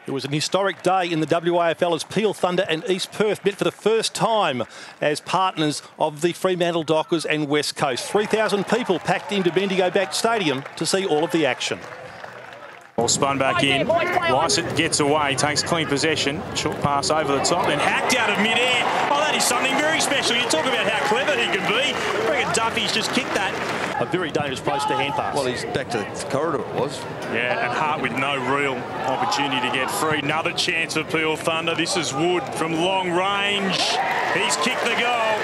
It was an historic day in the WAFL as Peel Thunder and East Perth met for the first time as partners of the Fremantle Dockers and West Coast. 3,000 people packed into Bendigo Bank Stadium to see all of the action. All spun back in. Lysett gets away, takes clean possession. Short pass over the top, then hacked out of mid-air. Oh, that is something very special. You talk about how clever he can be. I reckon Duffy's just kicked that. A very dangerous place to hand pass. Well, he's back to the corridor, it was. Yeah, and Hart with no real opportunity to get free. Another chance for Peel Thunder. This is Wood from long range. He's kicked the goal.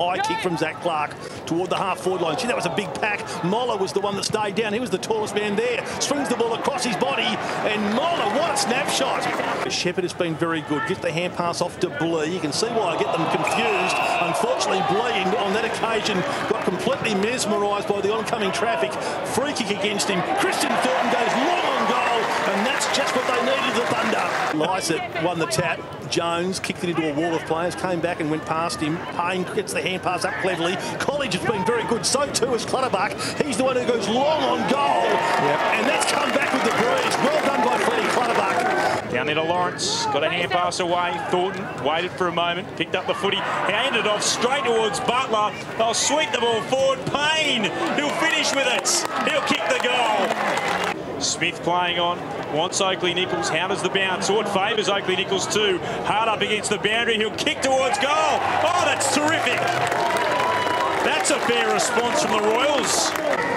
High kick from Zach Clark toward the half-forward line. Gee, that was a big pack. Moller was the one that stayed down. He was the tallest man there. Swings the ball across his body, and Moller, what a snapshot. Shepherd has been very good. Gets the hand pass off to Blee. You can see why I get them confused. Unfortunately, Blee on that occasion got completely mesmerised by the oncoming traffic. Free kick against him. Christian Thornton goes long on goal, and that's just what they needed, the Thunder. Lysett won the tap. Jones kicked it into a wall of players, came back and went past him. Payne gets the hand pass up cleverly. College has been very good, so too is Clutterbuck. He's the one who goes long on goal, and that's come back with the breeze. Well done by Freddie Clutterbuck. Down there to Lawrence, got a hand pass away. Thornton waited for a moment, picked up the footy, handed off straight towards Butler. They'll sweep the ball forward. Payne, he'll finish with it. He'll kick the goal. Smith playing on, wants Oakley Nichols. How does the bounce? Oh, it favours Oakley Nichols too. Hard up against the boundary. He'll kick towards goal. Oh, that's terrific. That's a fair response from the Royals.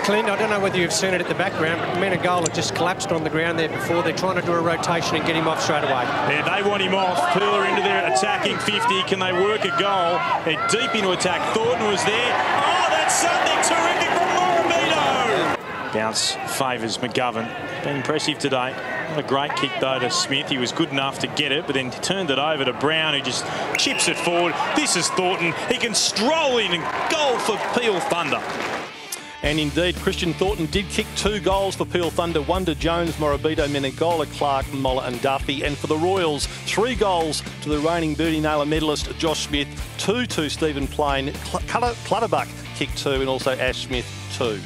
Clint, I don't know whether you've seen it at the background, but Menegola just collapsed on the ground there before. They're trying to do a rotation and get him off straight away. Yeah, they want him off. Peeler into their attacking 50. Can they work a goal? They're deep into attack. Thornton was there. Oh, that's something terrific from Morabito. Bounce favours McGovern. Been impressive today. Not a great kick though to Smith. He was good enough to get it, but then turned it over to Brown, who just chips it forward. This is Thornton. He can stroll in and goal for Peel Thunder. And indeed, Christian Thornton did kick 2 goals for Peel Thunder. 1 to Jones, Morabito, Menegola, Clark, Moller and Duffy. And for the Royals, 3 goals to the reigning Bertie Naylor medalist Josh Smith, 2 to Stephen Plain, Clutterbuck kicked 2, and also Ash Smith 2.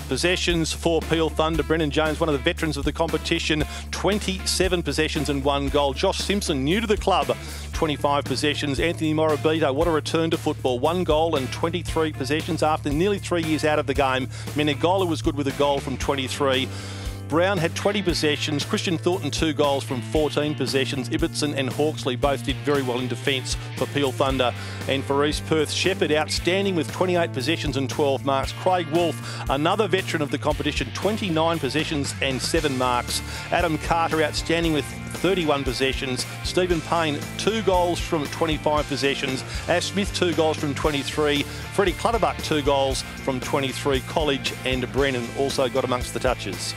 Possessions for Peel Thunder. Brennan Jones, one of the veterans of the competition, 27 possessions and 1 goal. Josh Simpson, new to the club, 25 possessions. Anthony Morabito, what a return to football. 1 goal and 23 possessions after nearly 3 years out of the game. Menegola was good with a goal from 23. Brown had 20 possessions. Christian Thornton 2 goals from 14 possessions. Ibbotson and Hawksley both did very well in defence for Peel Thunder. And for East Perth, Shepherd outstanding with 28 possessions and 12 marks. Craig Wolfe, another veteran of the competition, 29 possessions and 7 marks. Adam Carter outstanding with 31 possessions. Stephen Payne, 2 goals from 25 possessions. Ash Smith, 2 goals from 23. Freddie Clutterbuck, 2 goals from 23. College and Brennan also got amongst the touches.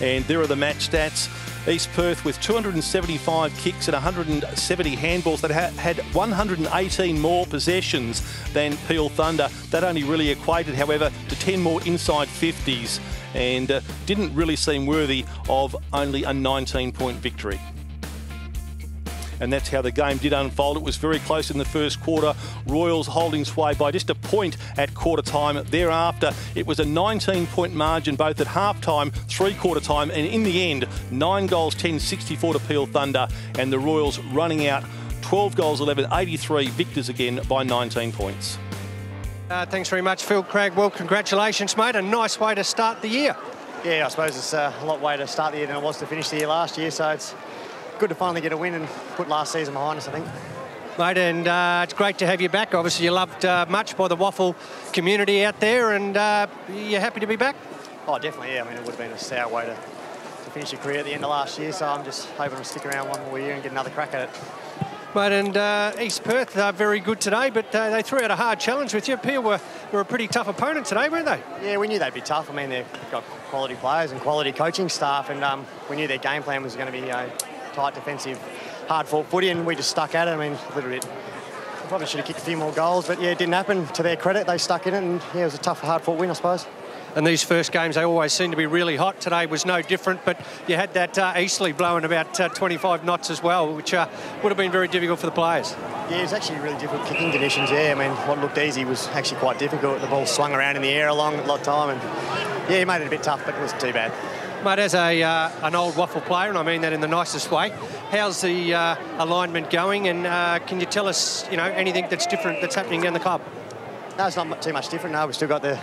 And there are the match stats. East Perth with 275 kicks and 170 handballs. That had 118 more possessions than Peel Thunder. That only really equated, however, to 10 more inside 50s and didn't really seem worthy of only a 19-point victory. And that's how the game did unfold. It was very close in the first quarter. Royals holding sway by just a point at quarter time. Thereafter, it was a 19-point margin both at half-time, 3-quarter time, and in the end, 9 goals, 10-64 to Peel Thunder, and the Royals running out 12 goals, 11, 83, victors again by 19 points. Thanks very much, Phil. Craig, well, congratulations, mate. A nice way to start the year. Yeah, I suppose it's a lot way to start the year than it was to finish the year last year, so it's good to finally get a win and put last season behind us, I think. Mate, and it's great to have you back. Obviously, you're loved much by the WAFL community out there, and you're happy to be back? Oh, definitely, yeah. I mean, it would have been a sour way to finish your career at the end of last year, so I'm just hoping to stick around one more year and get another crack at it. Mate, and East Perth are very good today, but they threw out a hard challenge with you. Peel were a pretty tough opponent today, weren't they? Yeah, we knew they'd be tough. I mean, they've got quality players and quality coaching staff, and we knew their game plan was going to be tight defensive, hard-fought footy, and we just stuck at it. I mean, literally, we probably should have kicked a few more goals, but yeah, it didn't happen. To their credit, they stuck in it, and yeah, it was a tough, hard-fought win, I suppose. And these first games, they always seem to be really hot. Today was no different, but you had that easterly blowing about 25 knots as well, which would have been very difficult for the players. Yeah, it was actually really difficult kicking conditions, yeah. I mean, what looked easy was actually quite difficult. The ball swung around in the air a lot of time, and yeah, he made it a bit tough, but it wasn't too bad. Mate, as an old WAFL player, and I mean that in the nicest way, how's the alignment going? And can you tell us, anything that's different that's happening in the club? No, it's not too much different. No, we've still got the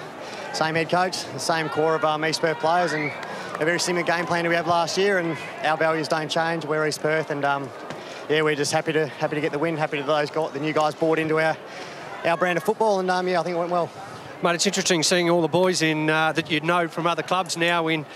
same head coach, the same core of East Perth players, and a very similar game plan that we had last year. And our values don't change. We're East Perth, and yeah, we're just happy to get the win. Happy to the new guys bought into our brand of football, and yeah, I think it went well. Mate, it's interesting seeing all the boys in that you know from other clubs now in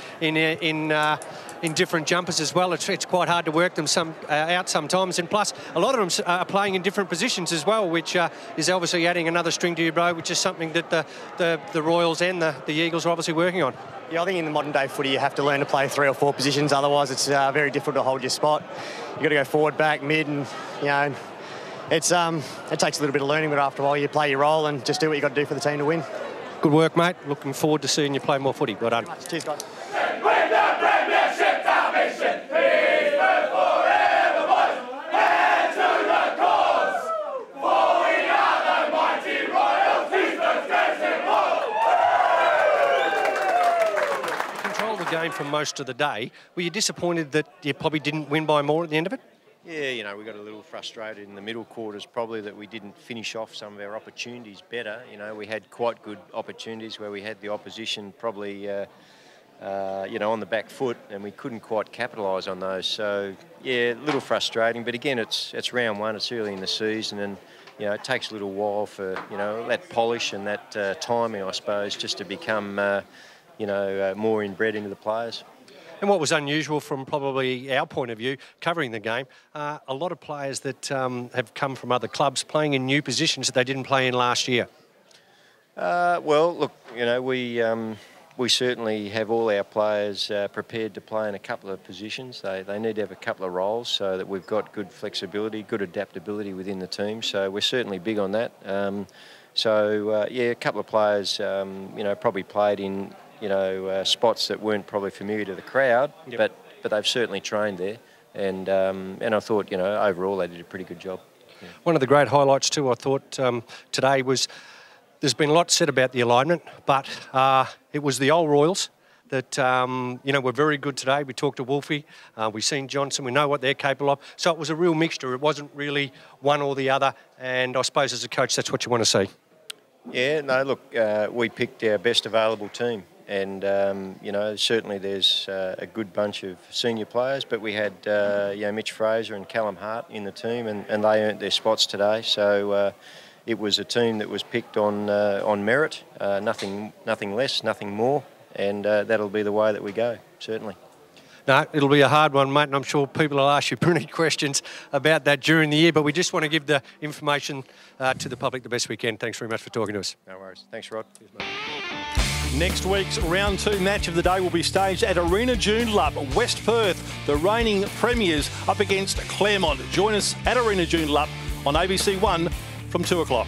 different jumpers as well. It's quite hard to work them out sometimes, and plus a lot of them are playing in different positions as well, which is obviously adding another string to your bow, which is something that the Royals and the Eagles are obviously working on. Yeah, I think in the modern day footy you have to learn to play 3 or 4 positions, otherwise it's very difficult to hold your spot. You've got to go forward, back, mid, and it takes a little bit of learning, but after a while you play your role and just do what you've got to do for the team to win. Good work, mate. Looking forward to seeing you play more footy. Well done. Cheers, guys. Controlled the game for most of the day. Were you disappointed that you probably didn't win by more at the end of it? Yeah, we got a little frustrated in the middle quarters probably that we didn't finish off some of our opportunities better. We had quite good opportunities where we had the opposition probably, on the back foot, and we couldn't quite capitalise on those. So, yeah, a little frustrating. But again, it's round one, it's early in the season, and, it takes a little while for, that polish and that timing, I suppose, just to become, more inbred into the players. And what was unusual from probably our point of view, covering the game, a lot of players that have come from other clubs playing in new positions that they didn't play in last year. Well, look, we certainly have all our players prepared to play in a couple of positions. They need to have a couple of roles so that we've got good flexibility, good adaptability within the team. So we're certainly big on that. Yeah, a couple of players, probably played in spots that weren't probably familiar to the crowd, yep. but they've certainly trained there, and I thought overall they did a pretty good job. Yeah. One of the great highlights too, I thought today was there's been a lot said about the alignment, but it was the old Royals that were very good today. We talked to Wolfie, we've seen Johnson, we know what they're capable of. So it was a real mixture. It wasn't really one or the other, and I suppose as a coach that's what you want to see. Yeah, no, look, we picked our best available team. And, certainly there's a good bunch of senior players, but we had, Mitch Fraser and Callum Hart in the team, and they earned their spots today. So it was a team that was picked on merit, nothing less, nothing more, and that'll be the way that we go, certainly. No, it'll be a hard one, mate, and I'm sure people will ask you plenty of questions about that during the year, but we just want to give the information to the public the best we can. Thanks very much for talking to us. No worries. Thanks, Rod. Cheers, mate. Next week's round 2 match of the day will be staged at Arena Joondalup, West Perth. The reigning premiers up against Claremont. Join us at Arena Joondalup on ABC 1 from 2 o'clock.